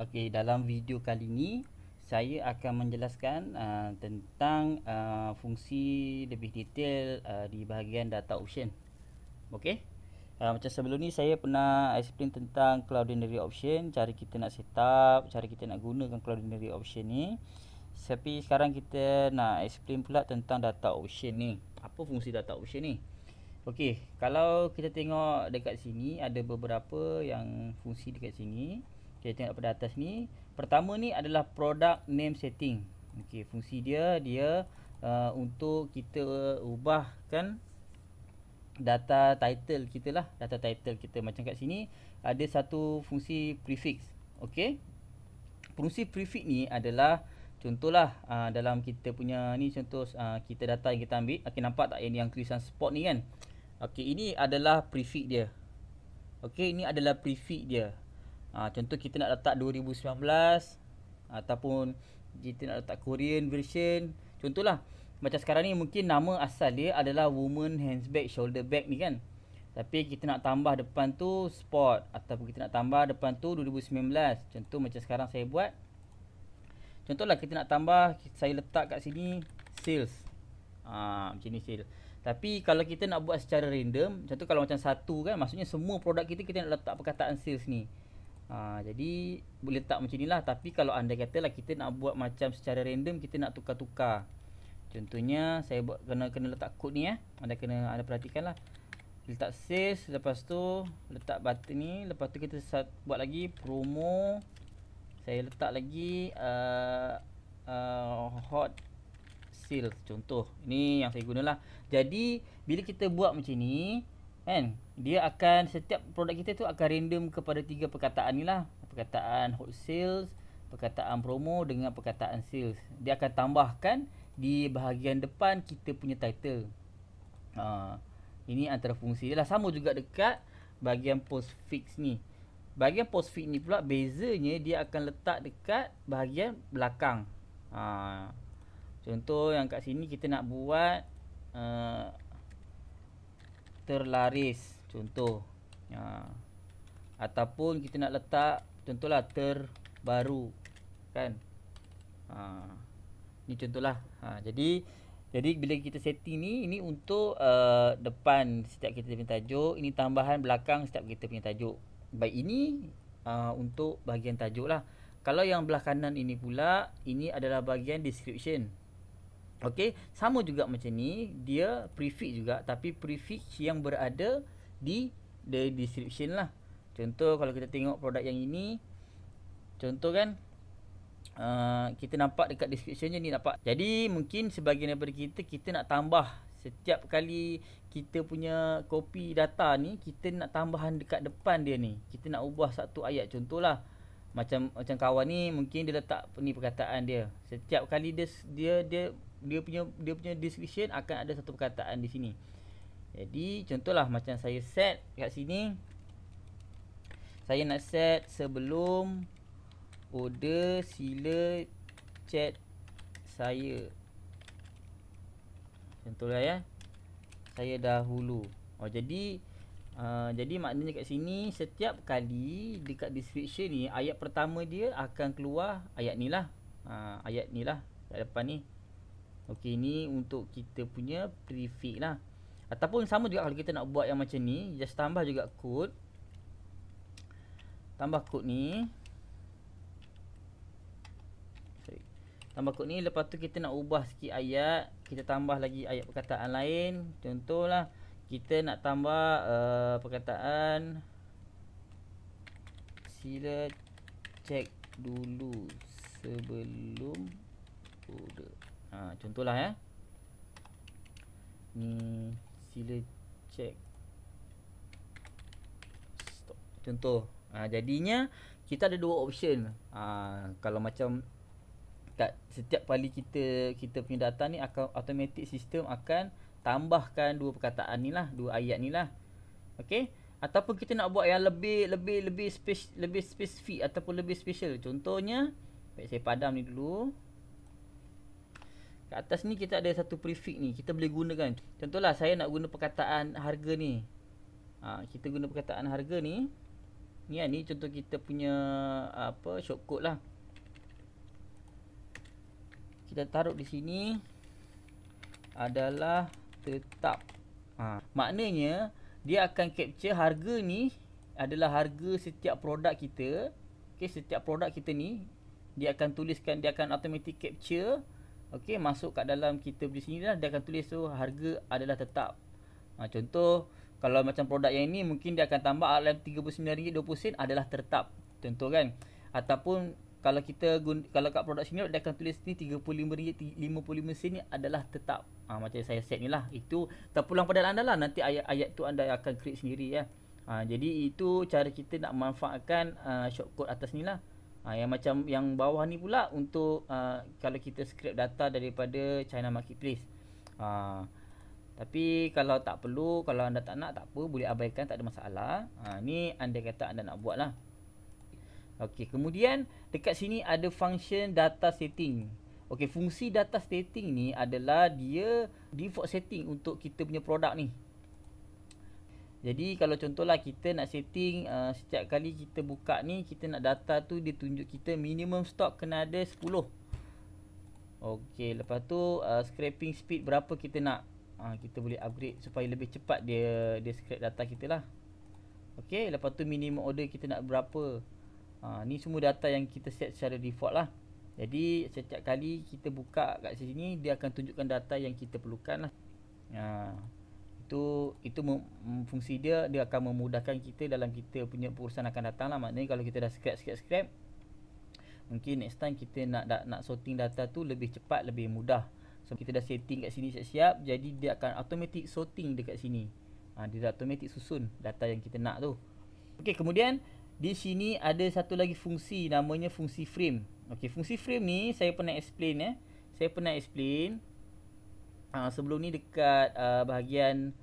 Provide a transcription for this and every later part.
Okey, dalam video kali ini saya akan menjelaskan tentang fungsi lebih detail di bahagian data option. Okey. Macam sebelum ni saya pernah explain tentang cloudinary option, cara kita nak set up, cara kita nak gunakan cloudinary option ni. Tapi sekarang kita nak explain pula tentang data option ni. Apa fungsi data option ni? Okey, kalau kita tengok dekat sini ada beberapa yang fungsi dekat sini. Kita tengok pada atas ni. Pertama ni adalah product name setting. Okey, fungsi dia untuk kita ubahkan data title kita lah, data title kita. Macam kat sini ada satu fungsi prefix. Okey. Fungsi prefix ni adalah contohlah dalam kita punya ni, contoh kita data yang kita ambil. Okey, nampak tak yang tulisan spot ni kan? Okey, ini adalah prefix dia. Okey, ini adalah prefix dia. Contoh kita nak letak 2019 ataupun kita nak letak Korean version. Contohlah macam sekarang ni mungkin nama asal dia adalah woman hands bag shoulder bag ni kan. Tapi kita nak tambah depan tu sport ataupun kita nak tambah depan tu 2019. Contoh macam sekarang saya buat. Contohlah kita nak tambah, saya letak kat sini sales. Macam ni sales. Tapi kalau kita nak buat secara random, contoh kalau macam satu kan, maksudnya semua produk kita nak letak perkataan sales ni. Jadi boleh letak macam ni lah. Tapi kalau anda katalah kita nak buat macam secara random, kita nak tukar-tukar. Contohnya saya buat kena letak kod ni Anda perhatikan lah. Letak sales, lepas tu letak button ni, lepas tu kita buat lagi promo. Saya letak lagi hot sales contoh. Ini yang saya gunalah. Jadi bila kita buat macam ni kan, dia akan, setiap produk kita tu akan random kepada 3 perkataan ni lah. Perkataan hot sales, perkataan promo dengan perkataan sales. Dia akan tambahkan di bahagian depan kita punya title. Ini antara fungsi dia lah. Sama juga dekat bahagian postfix ni. Bahagian postfix ni pula bezanya dia akan letak dekat bahagian belakang. Contoh yang kat sini kita nak buat terlaris contoh. Ataupun kita nak letak contohlah terbaru kan. Ni contohlah. Jadi bila kita setting ni, ini untuk depan setiap kita punya tajuk, ini tambahan belakang setiap kita punya tajuk. Baik, ini untuk bahagian tajuk lah. Kalau yang belah kanan ini pula, ini adalah bahagian description. Okey, sama juga macam ni, dia prefix juga, tapi prefix yang berada di the description lah. Contoh kalau kita tengok produk yang ini, contoh kan, kita nampak dekat descriptionnya ni nampak. Jadi mungkin sebahagian daripada kita nak tambah setiap kali kita punya copy data ni, kita nak tambahan dekat depan dia ni. Kita nak ubah satu ayat, contohlah macam kawan ni mungkin dia letak ni perkataan dia. Setiap kali dia punya description akan ada satu perkataan di sini. Jadi contohlah macam saya set kat sini. Saya nak set sebelum order sila chat saya. Contohlah saya dahulu. Jadi maknanya kat sini setiap kali dekat description ni, ayat pertama dia akan keluar ayat ni lah. Ayat ni lah kat depan ni. Okey, ni untuk kita punya prefix lah. Ataupun sama juga kalau kita nak buat yang macam ni, just tambah juga kod. Tambah kod ni. Tambah kod ni, lepas tu kita nak ubah sikit ayat, kita tambah lagi ayat perkataan lain. Contohlah kita nak tambah perkataan sila cek dulu sebelum order. Contohlah ni sila cek stop. Contoh. Jadinya kita ada dua option. Kalau macam kat setiap kali kita punya data ni, akan automatic sistem akan tambahkan dua perkataan ni lah, dua ayat ni lah. Okey, ataupun kita nak buat yang lebih spesifik ataupun lebih special. Contohnya, baik saya padam ni dulu. Kat atas ni kita ada satu prefix ni, kita boleh gunakan. Contohlah saya nak guna perkataan harga ni. Kita guna perkataan harga ni. Ni contoh kita punya apa shortcode lah. Kita taruh di sini adalah tetap. Maknanya dia akan capture harga ni adalah harga setiap produk kita. Okey, setiap produk kita ni dia akan tuliskan, dia akan automatic capture. Okey, masuk kat dalam kita di sini lah, dia akan tulis tu harga adalah tetap. Contoh kalau macam produk yang ini mungkin dia akan tambah RM39.20 adalah tetap. Contoh kan. Ataupun kalau kalau kat produk sini dia akan tulis ni RM35.55 ni adalah tetap. Macam saya set ni lah. Itu terpulang pada anda lah. Nanti ayat-ayat tu anda akan create sendiri ya. Jadi itu cara kita nak manfaatkan shortcode atas ni lah. Yang macam yang bawah ni pula untuk kalau kita scrape data daripada China Marketplace. Tapi kalau tak perlu, kalau anda tak nak, tak apa, boleh abaikan, tak ada masalah. Ni anda kata anda nak buat lah. Okey, kemudian dekat sini ada function data setting. Okey, fungsi data setting ni adalah dia default setting untuk kita punya produk ni. Jadi kalau contohlah kita nak setting setiap kali kita buka ni, kita nak data tu dia tunjuk kita minimum stock kena ada 10. Okey, lepas tu scraping speed berapa kita nak. Kita boleh upgrade supaya lebih cepat dia scrape data kita lah. Okey, lepas tu minimum order kita nak berapa. Ni semua data yang kita set secara default lah. Jadi setiap kali kita buka kat sini, dia akan tunjukkan data yang kita perlukan lah. Itu fungsi dia akan memudahkan kita dalam kita punya urusan akan datang lah. Maknanya kalau kita dah scrap, mungkin next time kita nak sorting data tu lebih cepat, lebih mudah. So kita dah setting kat sini siap-siap, jadi dia akan automatic sorting dekat sini. Dia dah automatic susun data yang kita nak tu. Okey, kemudian di sini ada satu lagi fungsi, namanya fungsi frame. Okey, fungsi frame ni saya pernah explain sebelum ni dekat bahagian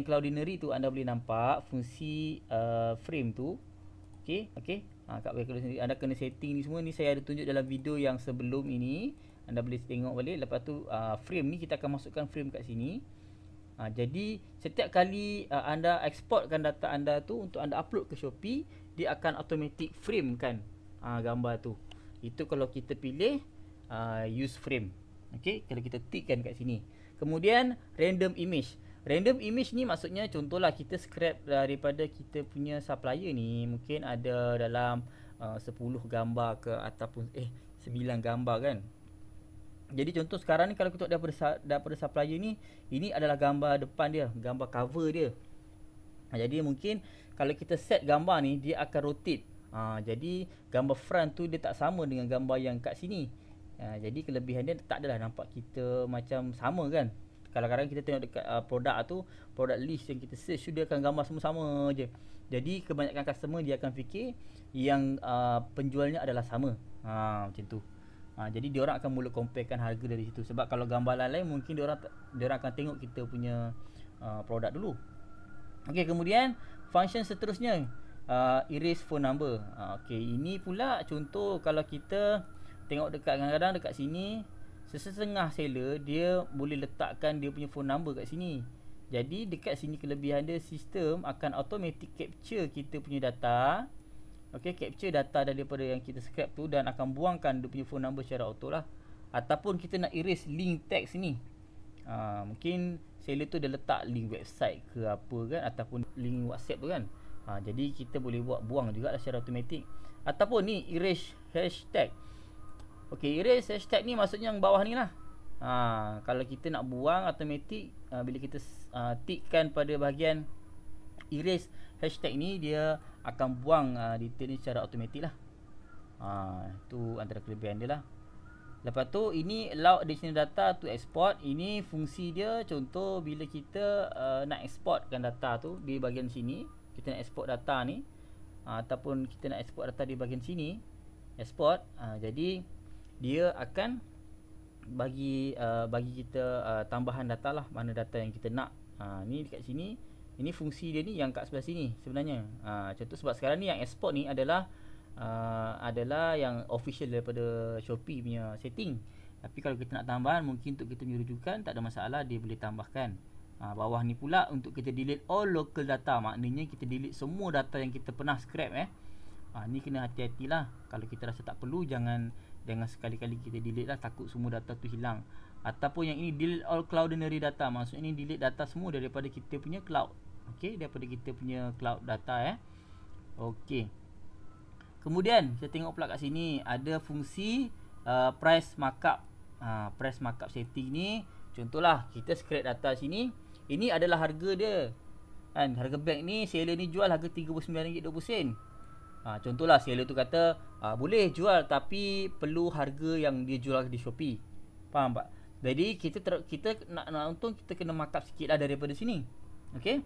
Cloudinary tu anda boleh nampak fungsi frame tu. Okey. Kat bahagian sini anda kena setting ni semua, ni saya ada tunjuk dalam video yang sebelum ini. Anda boleh tengok balik. Lepas tu frame ni kita akan masukkan frame kat sini. Jadi setiap kali anda exportkan data anda tu untuk anda upload ke Shopee, dia akan automatic frame kan gambar tu. Itu kalau kita pilih use frame. Okey, kalau kita tickkan kat sini. Kemudian random image. Random image ni maksudnya contohlah kita scrap daripada kita punya supplier ni, mungkin ada dalam 10 gambar ke ataupun 9 gambar kan. Jadi contoh sekarang ni kalau kita tengok daripada supplier ni, ini adalah gambar depan dia, gambar cover dia. Jadi mungkin kalau kita set gambar ni, dia akan rotate. Jadi gambar front tu dia tak sama dengan gambar yang kat sini. Jadi kelebihan dia tak adalah nampak kita macam sama kan. Kalau kadang kita tengok dekat produk tu, produk list yang kita search tu, dia akan gambar semua sama je. Jadi kebanyakan customer dia akan fikir yang penjualnya adalah sama. Macam tu. Jadi diorang akan mula comparekan harga dari situ. Sebab kalau gambar lain mungkin diorang akan tengok kita punya produk dulu. Okey, kemudian function seterusnya erase phone number. Okey, ini pula contoh kalau kita tengok dekat kadang-kadang dekat sini, setengah seller dia boleh letakkan dia punya phone number kat sini. Jadi dekat sini kelebihan dia, sistem akan automatic capture kita punya data. Okey, capture data daripada yang kita scrap tu dan akan buangkan dia punya phone number secara auto lah. Ataupun kita nak erase link text ni. Mungkin seller tu dia letak link website ke apa kan, ataupun link WhatsApp tu kan. Jadi kita boleh buang jugalah secara automatik. Ataupun ni erase hashtag. Okey, erase hashtag ni maksudnya yang bawah ni lah. Kalau kita nak buang automatik, bila kita tickkan pada bahagian erase hashtag ni, dia akan buang detail ni secara automatik lah. Itu antara kelebihan dia lah. Lepas tu ini allow additional data to export. Ini fungsi dia, contoh bila kita nak exportkan data tu di bahagian sini, kita nak export data ni, ataupun kita nak export data di bahagian sini, export. Jadi dia akan bagi kita tambahan data lah, mana data yang kita nak. Ni dekat sini, ini fungsi dia ni yang kat sebelah sini sebenarnya. Contoh sebab sekarang ni yang export ni adalah yang official daripada Shopee punya setting. Tapi kalau kita nak tambahan, mungkin untuk kita punya rujukan tak ada masalah, dia boleh tambahkan. Bawah ni pula untuk kita delete all local data, maknanya kita delete semua data yang kita pernah scrap ni kena hati-hatilah. Kalau kita rasa tak perlu, jangan sekali-kali kita delete lah, takut semua data tu hilang. Ataupun yang ini delete all cloudinary data, maksudnya ini delete data semua daripada kita punya cloud. Okey, daripada kita punya cloud data Okey. Kemudian kita tengok pula kat sini ada fungsi price markup. Price markup setting ni, contohlah kita scrap data sini, ini adalah harga dia kan. Harga beg ni seller ni jual harga RM39.20. Contohlah seller tu kata boleh jual tapi perlu harga yang dia jual di Shopee. Faham tak? Jadi kita nak untung, kita kena markup sikit lah daripada sini. Okey.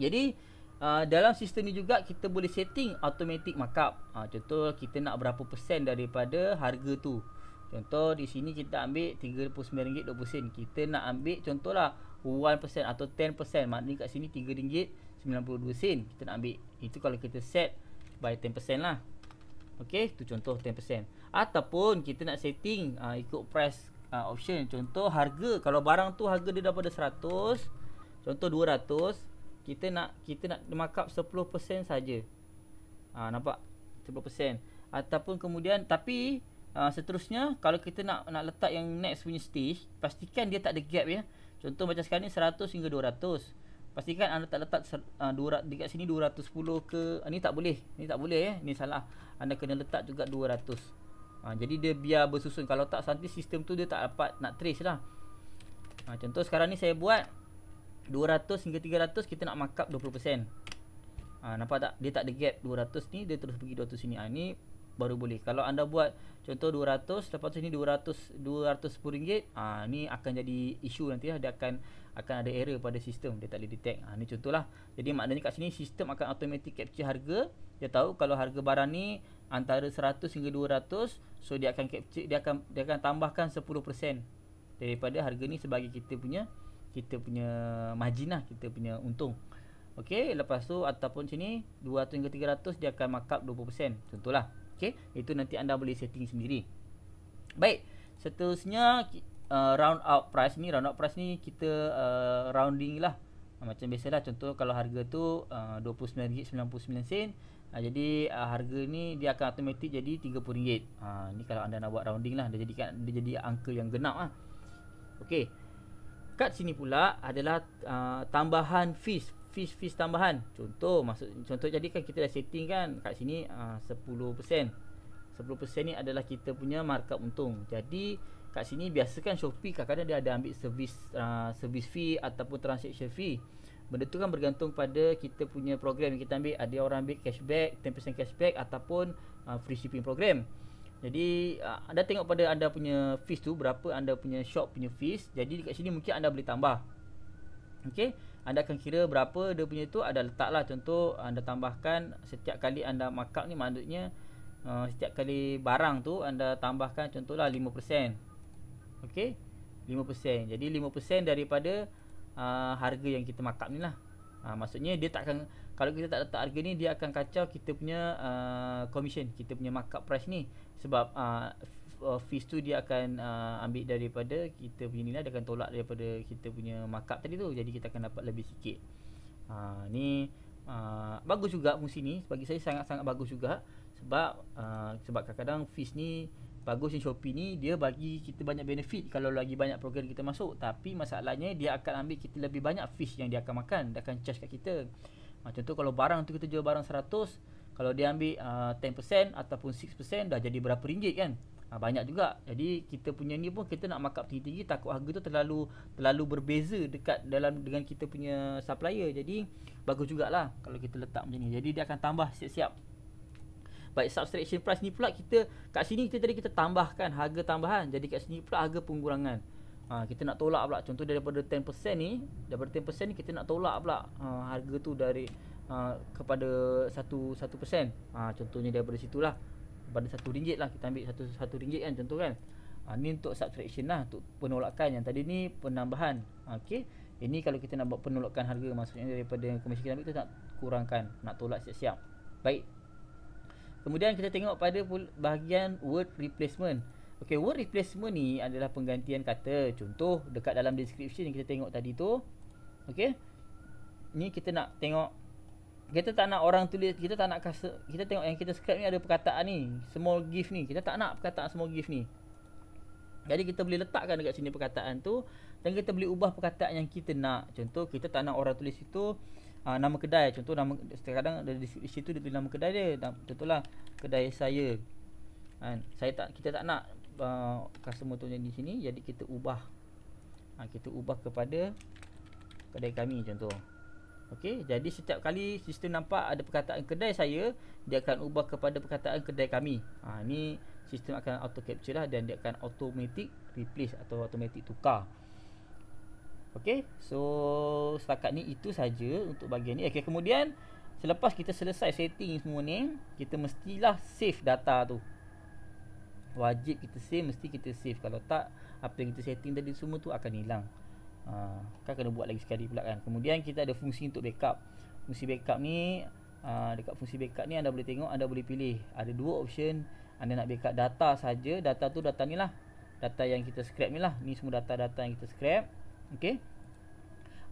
Jadi dalam sistem ni juga kita boleh setting automatic markup. Contoh kita nak berapa persen daripada harga tu. Contoh di sini kita ambil RM39.20. Kita nak ambil contohlah 1% atau 10%. Maknanya kat sini RM3.92 kita nak ambil. Itu kalau kita set by 10% lah. Okey, tu contoh 10%. Ataupun kita nak setting ikut price option. Contoh harga, kalau barang tu harga dia daripada 100, contoh 200, kita nak markup 10% saja. Nampak? 10%. Ataupun kemudian, tapi seterusnya kalau kita nak letak yang next punya stage, pastikan dia tak ada gap ya. Contoh macam sekarang ni 100 hingga 200. Pastikan anda tak letak dekat sini 210 ke. Ni tak boleh. Ni tak boleh Ni salah. Anda kena letak juga 200. Jadi dia biar bersusun. Kalau tak nanti sistem tu dia tak dapat nak trace lah. Contoh sekarang ni saya buat 200 hingga 300, kita nak markup 20%. Nampak tak? Dia tak ada gap. 200 ni dia terus pergi 200 sini. Ni baru boleh. Kalau anda buat contoh 200, lepas tu sini 210 ringgit, ni akan jadi isu nanti lah. Dia akan ada error pada sistem, dia tak boleh detect. Ni contohlah. Jadi maknanya kat sini sistem akan automatic capture harga. Dia tahu kalau harga barang ni antara 100 hingga 200, so dia akan capture, dia akan tambahkan 10% daripada harga ni sebagai kita punya margin lah, kita punya untung. Okey, lepas tu ataupun sini 200 hingga 300 dia akan markup 20%. Contohlah. Okey, itu nanti anda boleh setting sendiri. Baik, seterusnya round out price ni. Round out price ni kita rounding lah. Macam biasalah, contoh kalau harga tu RM29.99, jadi harga ni dia akan automatik jadi RM30. Ni kalau anda nak buat rounding lah, dia jadi angka yang genap lah. Okey. Kat sini pula adalah tambahan fees tambahan. Contoh jadi kan kita dah setting kan kat sini 10%. 10% ni adalah kita punya markup untung. Jadi kat sini biasakan Shopee kadang-kadang dia ada ambil service fee ataupun transaction fee. Benda tu kan bergantung pada kita punya program yang kita ambil. Ada orang ambil cashback, 10% cashback ataupun free shipping program. Jadi anda tengok pada anda punya fees tu, berapa anda punya shop punya fees. Jadi dekat sini mungkin anda boleh tambah. Okey, anda akan kira berapa dia punya tu, ada letaklah. Contoh anda tambahkan setiap kali anda markup ni, maksudnya setiap kali barang tu anda tambahkan contohlah 5%. Okey, 5%. Jadi 5% daripada harga yang kita markup ni lah. Maksudnya dia tak akan, kalau kita tak letak harga ni, dia akan kacau kita punya commission, kita punya markup price ni. Sebab fees tu dia akan ambil daripada kita punya ni lah, dia akan tolak daripada kita punya markup tadi tu. Jadi kita akan dapat lebih sikit. Ni bagus juga fungsi ni. Bagi saya sangat-sangat bagus juga. Sebab kadang-kadang fees ni bagusnya Shopee ni, dia bagi kita banyak benefit kalau lagi banyak program kita masuk. Tapi masalahnya dia akan ambil kita lebih banyak fees yang dia akan makan. Dia akan charge kat kita. Contoh kalau barang tu kita jual barang 100, kalau dia ambil 10% ataupun 6%, dah jadi berapa ringgit kan. Banyak juga. Jadi kita punya ni pun kita nak markup tinggi-tinggi, takut harga tu terlalu berbeza dekat dengan kita punya supplier. Jadi bagus jugalah kalau kita letak macam ni. Jadi dia akan tambah siap-siap. Baik, subtraction price ni pula, kita kat sini kita tambahkan harga tambahan. Jadi kat sini pula harga pengurangan. Kita nak tolak pula, contoh daripada 10% ni, kita nak tolak pula harga tu dari kepada 1%. Contohnya daripada situlah, pada RM1 lah, kita ambil RM1 kan, contoh kan. Ni untuk subtraction lah, untuk penolakan. Yang tadi ni penambahan. Okey, ini kalau kita nak buat penolakan harga, maksudnya daripada komisi kita ambil tu nak kurangkan, nak tolak siap-siap. Baik, kemudian kita tengok pada bahagian word replacement. Okey, word replacement ni adalah penggantian kata. Contoh dekat dalam description yang kita tengok tadi tu, Okey. Ni kita nak tengok, kita tak nak orang tulis, kita tak nak kita tengok yang kita script ni ada perkataan ni, small gift ni. Kita tak nak perkataan small gift ni. Jadi kita boleh letakkan dekat sini perkataan tu dan kita boleh ubah perkataan yang kita nak. Contoh kita tak nak orang tulis itu nama kedai. Contoh nama, kadang ada di situ dia tulis nama kedai dia. Contohlah kedai saya. Kita tak nak customer tu di sini, jadi kita ubah. Kita ubah kepada kedai kami contoh. Okey, jadi setiap kali sistem nampak ada perkataan kedai saya, dia akan ubah kepada perkataan kedai kami. Ni sistem akan auto capture lah dan dia akan automatic replace atau automatic tukar. Okey, so setakat ni itu saja untuk bahagian ni. Okey, kemudian selepas kita selesai setting semua ni, kita mestilah save data tu. Wajib kita save, mesti kita save. Kalau tak, apa yang kita setting tadi semua tu akan hilang. Kan kena buat lagi sekali pula kan. Kemudian kita ada fungsi untuk backup. Fungsi backup ni, dekat fungsi backup ni anda boleh tengok, anda boleh pilih. Ada dua option. Anda nak backup data saja, data tu data ni lah, data yang kita scrap ni lah. Ni semua data-data yang kita scrap. Okey.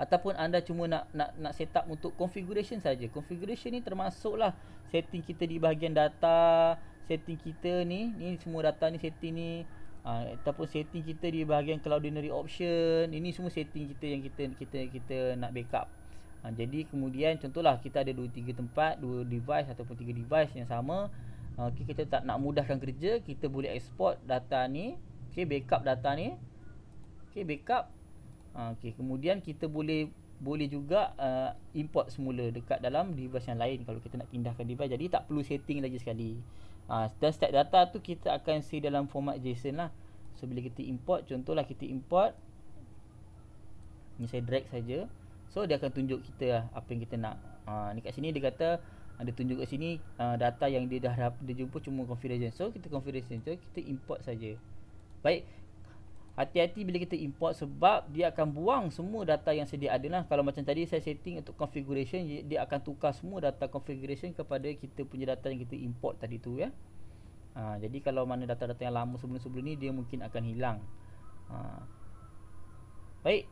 Ataupun anda cuma nak set up untuk configuration saja. Configuration ni termasuklah setting kita di bahagian data, setting kita ni semua data ni setting ni, ataupun setting kita di bahagian cloudinary option. Ini semua setting kita yang kita nak backup. Jadi kemudian contohlah kita ada 2-3 tempat, 2 device ataupun 3 device yang sama. Kita tak nak mudahkan kerja, kita boleh export data ni. Okey, backup data ni. Okey, backup. Okey, kemudian kita boleh juga import semula dekat dalam device yang lain kalau kita nak pindahkan device. Jadi tak perlu setting lagi sekali. Dan setiap data tu kita akan save dalam format JSON lah. So bila kita import, contohlah kita import, ni saya drag saja. So dia akan tunjuk kita lah apa yang kita nak. Ni kat sini dia kata, dia tunjuk kat sini data yang dia jumpa cuma configuration. So kita configuration, so kita import saja. Baik, hati-hati bila kita import sebab dia akan buang semua data yang sedia ada lah. Kalau macam tadi saya setting untuk configuration, dia akan tukar semua data configuration kepada kita punya data yang kita import tadi tu ya. Jadi kalau mana data-data yang lama sebelum-sebelum ni, dia mungkin akan hilang. Baik,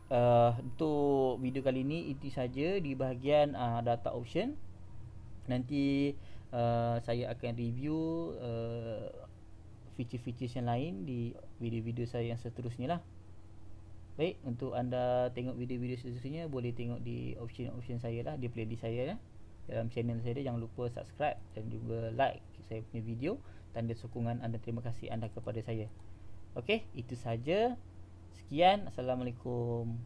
untuk video kali ni itu saja di bahagian data option. Nanti saya akan review feature-feature yang lain di video-video saya yang seterusnya lah. Baik, untuk anda tengok video-video seterusnya, boleh tengok di option-option saya lah, di playlist saya lah, dalam channel saya. Jangan lupa subscribe dan juga like saya punya video. Tanda sokongan anda, terima kasih anda kepada saya. Okey, itu saja. Sekian, Assalamualaikum.